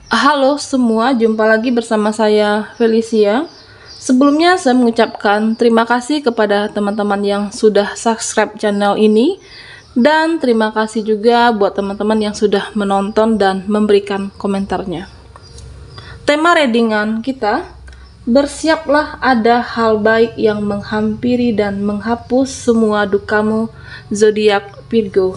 Halo semua, jumpa lagi bersama saya Felicia. Sebelumnya saya mengucapkan terima kasih kepada teman-teman yang sudah subscribe channel ini, dan terima kasih juga buat teman-teman yang sudah menonton dan memberikan komentarnya. Tema readingan kita, bersiaplah ada hal baik yang menghampiri dan menghapus semua dukamu, zodiak Virgo.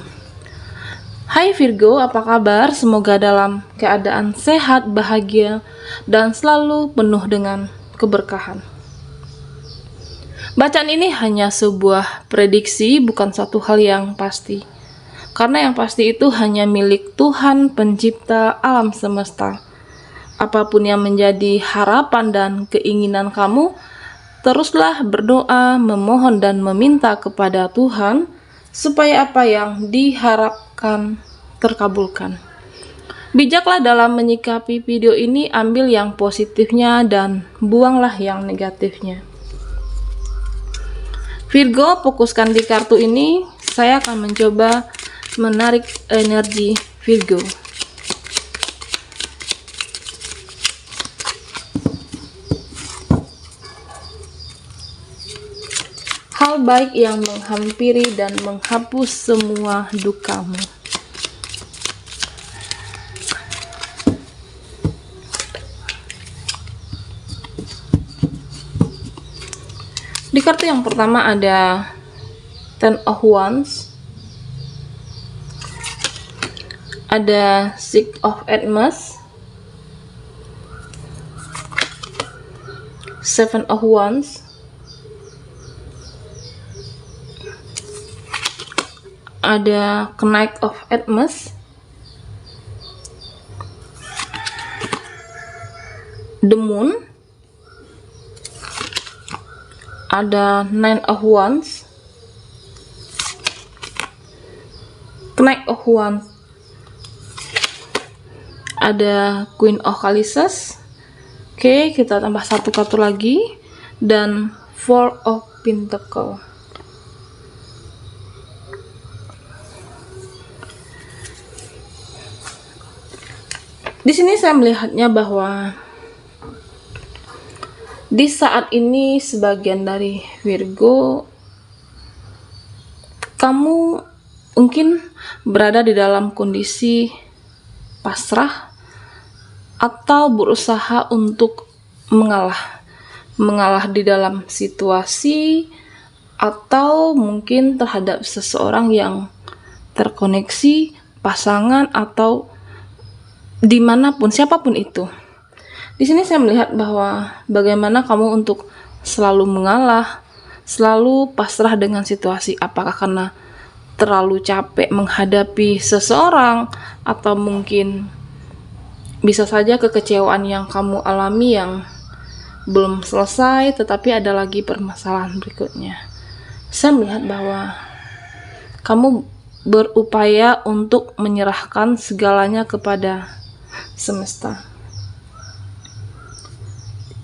Hai Virgo, apa kabar? Semoga dalam keadaan sehat, bahagia, dan selalu penuh dengan keberkahan. Bacaan ini hanya sebuah prediksi, bukan satu hal yang pasti. Karena yang pasti itu hanya milik Tuhan Pencipta alam semesta. Apapun yang menjadi harapan dan keinginan kamu, teruslah berdoa, memohon dan meminta kepada Tuhan supaya apa yang diharapkan terkabulkan. Bijaklah dalam menyikapi video ini, ambil yang positifnya dan buanglah yang negatifnya. Virgo, fokuskan di kartu ini. Saya akan mencoba menarik energi Virgo. Hal baik yang menghampiri dan menghapus semua dukamu. Di kartu yang pertama ada Ten of Wands, ada Six of Hermes, Seven of Wands, ada Knight of Hermes, The Moon, ada Nine of Wands, Knight of Wands, ada Queen of Chalices. Oke, kita tambah satu kartu lagi, dan Four of Pentacles. Di sini saya melihatnya bahwa di saat ini sebagian dari Virgo, kamu mungkin berada di dalam kondisi pasrah atau berusaha untuk mengalah di dalam situasi, atau mungkin terhadap seseorang yang terkoneksi, pasangan, atau dimanapun, siapapun itu. Di sini saya melihat bahwa bagaimana kamu untuk selalu mengalah, selalu pasrah dengan situasi. Apakah karena terlalu capek menghadapi seseorang, atau mungkin bisa saja kekecewaan yang kamu alami yang belum selesai, tetapi ada lagi permasalahan berikutnya. Saya melihat bahwa kamu berupaya untuk menyerahkan segalanya kepada semesta.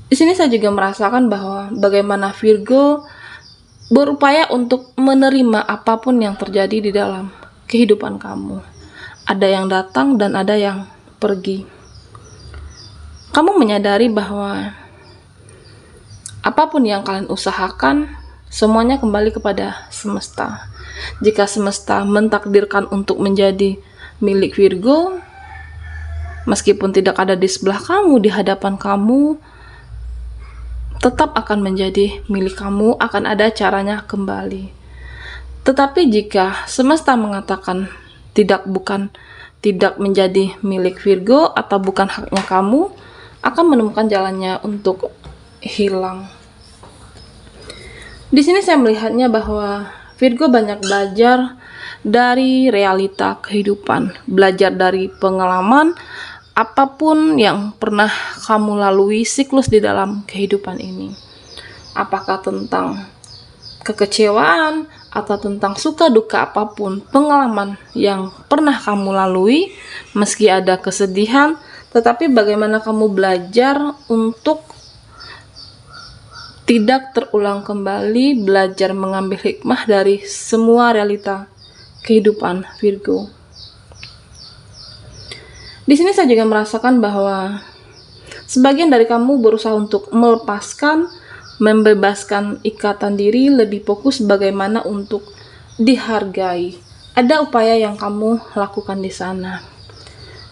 Di sini saya juga merasakan bahwa bagaimana Virgo berupaya untuk menerima apapun yang terjadi di dalam kehidupan kamu. Ada yang datang dan ada yang pergi. Kamu menyadari bahwa apapun yang kalian usahakan, semuanya kembali kepada semesta. Jika semesta mentakdirkan untuk menjadi milik Virgo, meskipun tidak ada di sebelah kamu, di hadapan kamu, tetap akan menjadi milik kamu, akan ada caranya kembali. Tetapi jika semesta mengatakan tidak menjadi milik Virgo atau bukan haknya kamu, akan menemukan jalannya untuk hilang. Di sini saya melihatnya bahwa Virgo banyak belajar dari realita kehidupan, belajar dari pengalaman apapun yang pernah kamu lalui siklus di dalam kehidupan ini. Apakah tentang kekecewaan atau tentang suka duka apapun, pengalaman yang pernah kamu lalui, meski ada kesedihan, tetapi bagaimana kamu belajar untuk tidak terulang kembali, belajar mengambil hikmah dari semua realita kehidupan Virgo. Di sini saya juga merasakan bahwa sebagian dari kamu berusaha untuk melepaskan, membebaskan ikatan diri, lebih fokus bagaimana untuk dihargai. Ada upaya yang kamu lakukan di sana.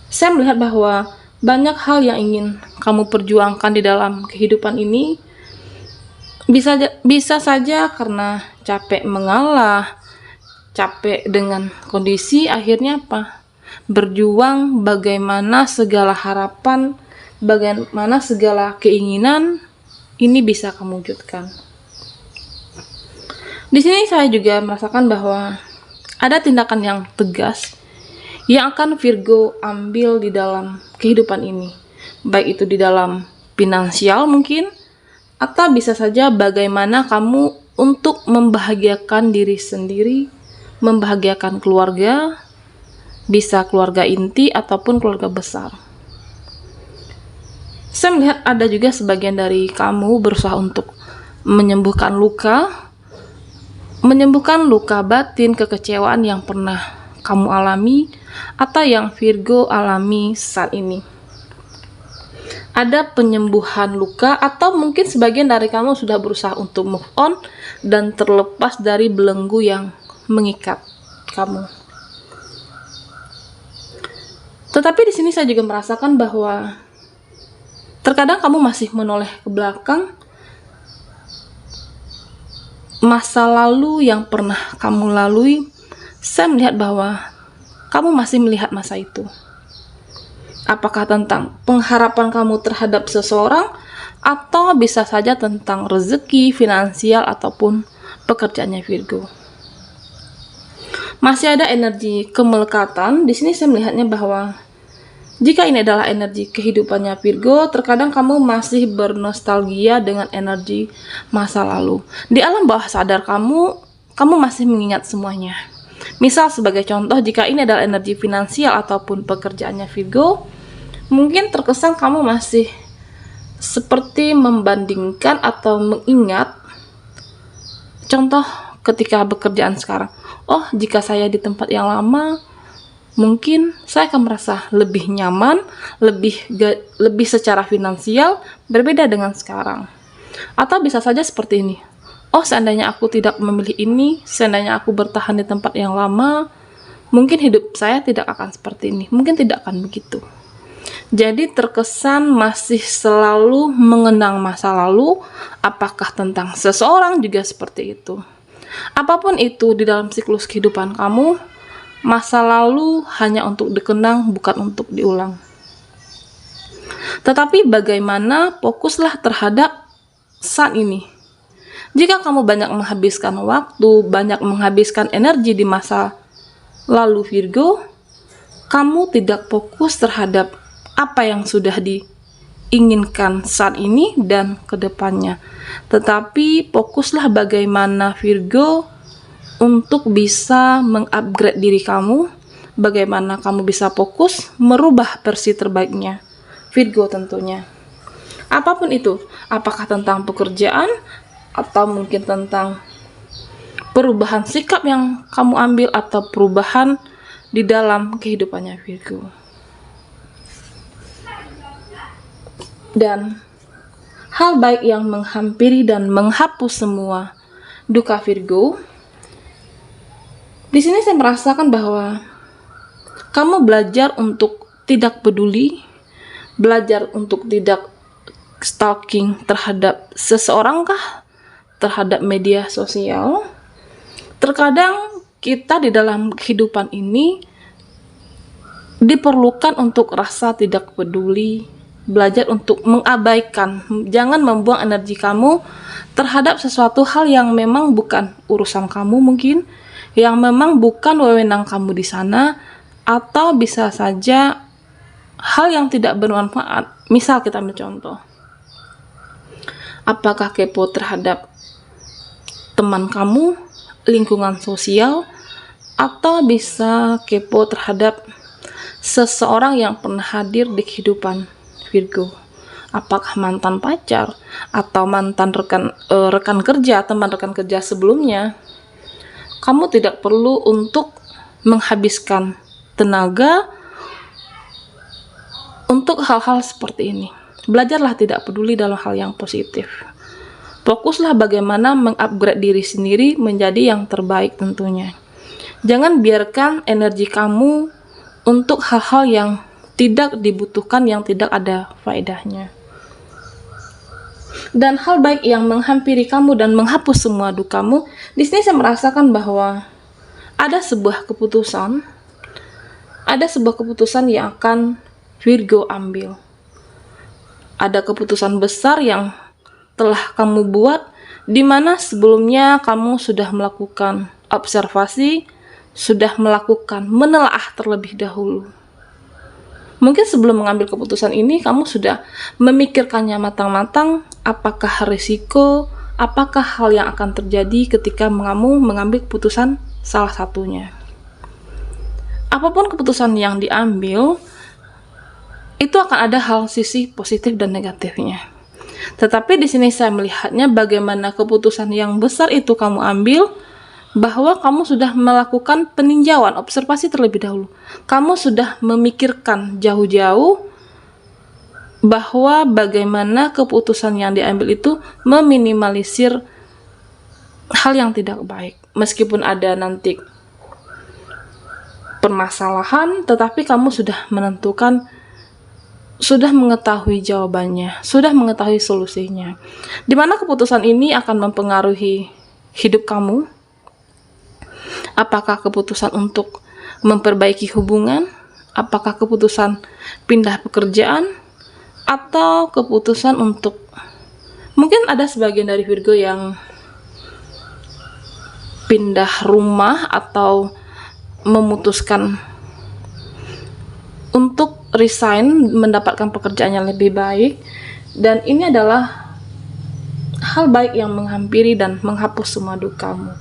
Saya melihat bahwa banyak hal yang ingin kamu perjuangkan di dalam kehidupan ini. Bisa saja karena capek mengalah, capek dengan kondisi, akhirnya apa? Berjuang bagaimana segala harapan, bagaimana segala keinginan ini bisa kamu wujudkan. Di sini saya juga merasakan bahwa ada tindakan yang tegas yang akan Virgo ambil di dalam kehidupan ini, baik itu di dalam finansial mungkin, atau bisa saja bagaimana kamu untuk membahagiakan diri sendiri, membahagiakan keluarga, bisa keluarga inti ataupun keluarga besar. Saya melihat ada juga sebagian dari kamu berusaha untuk menyembuhkan luka batin, kekecewaan yang pernah kamu alami atau yang Virgo alami saat ini. Ada penyembuhan luka, atau mungkin sebagian dari kamu sudah berusaha untuk move on dan terlepas dari belenggu yang mengikat kamu. Tetapi di sini saya juga merasakan bahwa terkadang kamu masih menoleh ke belakang masa lalu yang pernah kamu lalui. Saya melihat bahwa kamu masih melihat masa itu. Apakah tentang pengharapan kamu terhadap seseorang, atau bisa saja tentang rezeki, finansial, ataupun pekerjaannya Virgo. Masih ada energi kemelekatan. Di sini saya melihatnya bahwa jika ini adalah energi kehidupannya Virgo, terkadang kamu masih bernostalgia dengan energi masa lalu. Di alam bawah sadar kamu masih mengingat semuanya. Misal sebagai contoh, jika ini adalah energi finansial ataupun pekerjaannya Virgo, mungkin terkesan kamu masih seperti membandingkan atau mengingat contoh ketika bekerjaan sekarang. Oh, jika saya di tempat yang lama, mungkin saya akan merasa lebih nyaman, lebih secara finansial berbeda dengan sekarang. Atau bisa saja seperti ini. Oh, seandainya aku tidak memilih ini, seandainya aku bertahan di tempat yang lama, mungkin hidup saya tidak akan seperti ini, mungkin tidak akan begitu. Jadi terkesan masih selalu mengenang masa lalu, apakah tentang seseorang juga seperti itu. Apapun itu di dalam siklus kehidupan kamu, masa lalu hanya untuk dikenang, bukan untuk diulang. Tetapi bagaimana fokuslah terhadap saat ini. Jika kamu banyak menghabiskan waktu, banyak menghabiskan energi di masa lalu Virgo, kamu tidak fokus terhadap apa yang sudah diinginkan saat ini dan kedepannya. Tetapi fokuslah bagaimana Virgo untuk bisa mengupgrade diri kamu, bagaimana kamu bisa fokus merubah versi terbaiknya Virgo tentunya. Apapun itu, apakah tentang pekerjaan atau mungkin tentang perubahan sikap yang kamu ambil atau perubahan di dalam kehidupannya Virgo. Dan hal baik yang menghampiri dan menghapus semua duka Virgo. Di sini saya merasakan bahwa kamu belajar untuk tidak peduli, belajar untuk tidak stalking terhadap seseorang kah, terhadap media sosial. Terkadang kita di dalam kehidupan ini diperlukan untuk rasa tidak peduli, belajar untuk mengabaikan, jangan membuang energi kamu terhadap sesuatu hal yang memang bukan urusan kamu mungkin, yang memang bukan wewenang kamu di sana, atau bisa saja hal yang tidak bermanfaat. Misal kita ambil contoh, apakah kepo terhadap teman kamu, lingkungan sosial, atau bisa kepo terhadap seseorang yang pernah hadir di kehidupan Virgo. Apakah mantan pacar atau mantan rekan kerja, teman rekan kerja sebelumnya. Kamu tidak perlu untuk menghabiskan tenaga untuk hal-hal seperti ini. Belajarlah tidak peduli dalam hal yang positif. Fokuslah bagaimana mengupgrade diri sendiri menjadi yang terbaik tentunya. Jangan biarkan energi kamu untuk hal-hal yang tidak dibutuhkan, yang tidak ada faedahnya. Dan hal baik yang menghampiri kamu dan menghapus semua dukamu, di sini saya merasakan bahwa ada sebuah keputusan yang akan Virgo ambil. Ada keputusan besar yang telah kamu buat, di mana sebelumnya kamu sudah melakukan observasi, sudah melakukan menelaah terlebih dahulu. Mungkin sebelum mengambil keputusan ini, kamu sudah memikirkannya matang-matang, apakah risiko, apakah hal yang akan terjadi ketika kamu mengambil keputusan salah satunya. Apapun keputusan yang diambil, itu akan ada hal sisi positif dan negatifnya. Tetapi di sini saya melihatnya bagaimana keputusan yang besar itu kamu ambil, bahwa kamu sudah melakukan peninjauan, observasi terlebih dahulu. Kamu sudah memikirkan jauh-jauh bahwa bagaimana keputusan yang diambil itu meminimalisir hal yang tidak baik. Meskipun ada nanti permasalahan, tetapi kamu sudah menentukan, sudah mengetahui jawabannya, sudah mengetahui solusinya. Di mana keputusan ini akan mempengaruhi hidup kamu. Apakah keputusan untuk memperbaiki hubungan, apakah keputusan pindah pekerjaan, atau keputusan untuk, mungkin ada sebagian dari Virgo yang pindah rumah atau memutuskan untuk resign, mendapatkan pekerjaan yang lebih baik. Dan ini adalah hal baik yang menghampiri dan menghapus semua dukamu.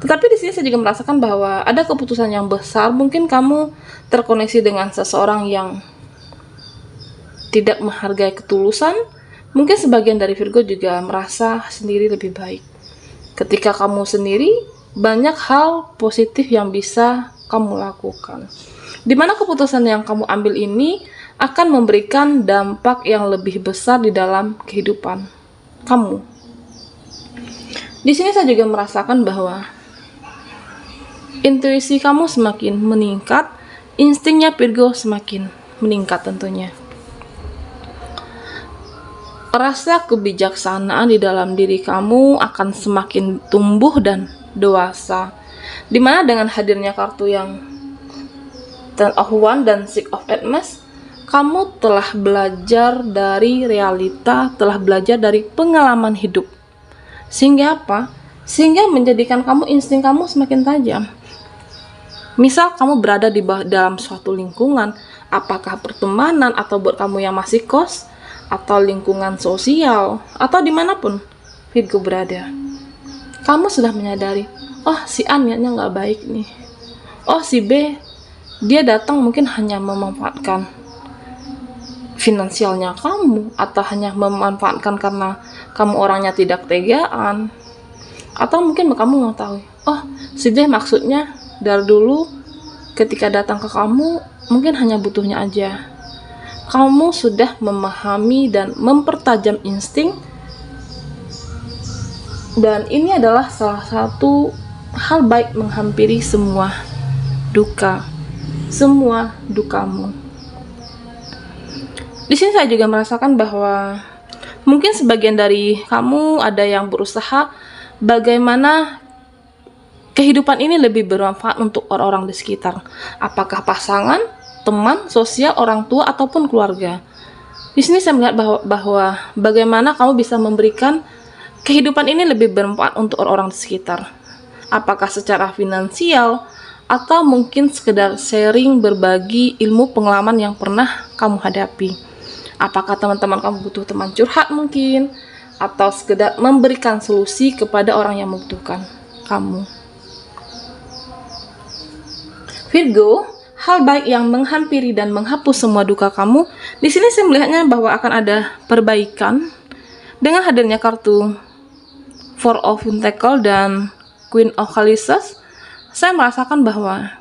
Tetapi di sini saya juga merasakan bahwa ada keputusan yang besar. Mungkin kamu terkoneksi dengan seseorang yang tidak menghargai ketulusan. Mungkin sebagian dari Virgo juga merasa sendiri lebih baik. Ketika kamu sendiri, banyak hal positif yang bisa kamu lakukan. Di mana keputusan yang kamu ambil ini akan memberikan dampak yang lebih besar di dalam kehidupan kamu. Di sini saya juga merasakan bahwa intuisi kamu semakin meningkat, instingnya Virgo semakin meningkat tentunya. Rasa kebijaksanaan di dalam diri kamu akan semakin tumbuh dan dewasa. Dimana dengan hadirnya kartu yang Ten of Wands dan Six of Hermes, kamu telah belajar dari realita, telah belajar dari pengalaman hidup. Sehingga apa? Sehingga menjadikan kamu, insting kamu semakin tajam. Misal kamu berada di dalam suatu lingkungan, apakah pertemanan atau buat kamu yang masih kos, atau lingkungan sosial, atau dimanapun Virgo berada, kamu sudah menyadari, oh si A niatnya nggak baik nih, oh si B dia datang mungkin hanya memanfaatkan finansialnya kamu, atau hanya memanfaatkan karena kamu orangnya tidak tegaan, atau mungkin kamu mengetahui, oh si D maksudnya dari dulu ketika datang ke kamu mungkin hanya butuhnya aja. Kamu sudah memahami dan mempertajam insting, dan ini adalah salah satu hal baik menghampiri semua duka, semua dukamu. Di sini saya juga merasakan bahwa mungkin sebagian dari kamu ada yang berusaha bagaimana kehidupan ini lebih bermanfaat untuk orang-orang di sekitar. Apakah pasangan, teman, sosial, orang tua, ataupun keluarga. Di sini saya melihat bahwa bagaimana kamu bisa memberikan kehidupan ini lebih bermanfaat untuk orang-orang di sekitar. Apakah secara finansial, atau mungkin sekedar sharing, berbagi ilmu pengalaman yang pernah kamu hadapi. Apakah teman-teman kamu butuh teman curhat mungkin, atau sekedar memberikan solusi kepada orang yang membutuhkan kamu. Virgo, hal baik yang menghampiri dan menghapus semua duka kamu. Di sini saya melihatnya bahwa akan ada perbaikan dengan hadirnya kartu Four of Pentacles dan Queen of Chalices. Saya merasakan bahwa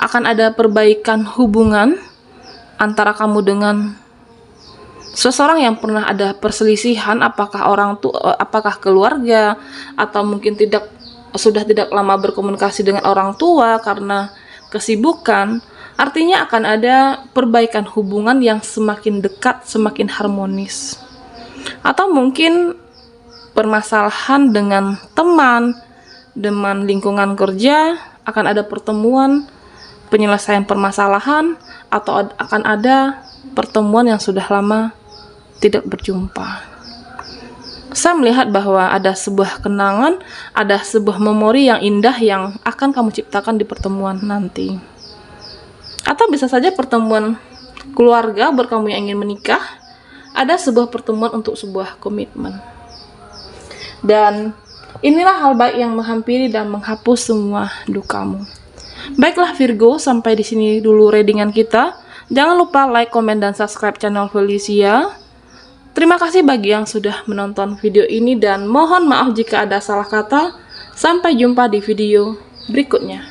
akan ada perbaikan hubungan antara kamu dengan seseorang yang pernah ada perselisihan, apakah orang tua, apakah keluarga, atau mungkin sudah tidak lama berkomunikasi dengan orang tua karena kesibukan, artinya akan ada perbaikan hubungan yang semakin dekat, semakin harmonis. Atau mungkin permasalahan dengan teman lingkungan kerja, akan ada pertemuan penyelesaian permasalahan, atau akan ada pertemuan yang sudah lama tidak berjumpa. Saya melihat bahwa ada sebuah kenangan, ada sebuah memori yang indah yang akan kamu ciptakan di pertemuan nanti. Atau bisa saja pertemuan keluarga berkamu yang ingin menikah, ada sebuah pertemuan untuk sebuah komitmen. Dan inilah hal baik yang menghampiri dan menghapus semua dukamu. Baiklah Virgo, sampai di sini dulu readingan kita. Jangan lupa like, komen, dan subscribe channel Felicia. Terima kasih bagi yang sudah menonton video ini dan mohon maaf jika ada salah kata. Sampai jumpa di video berikutnya.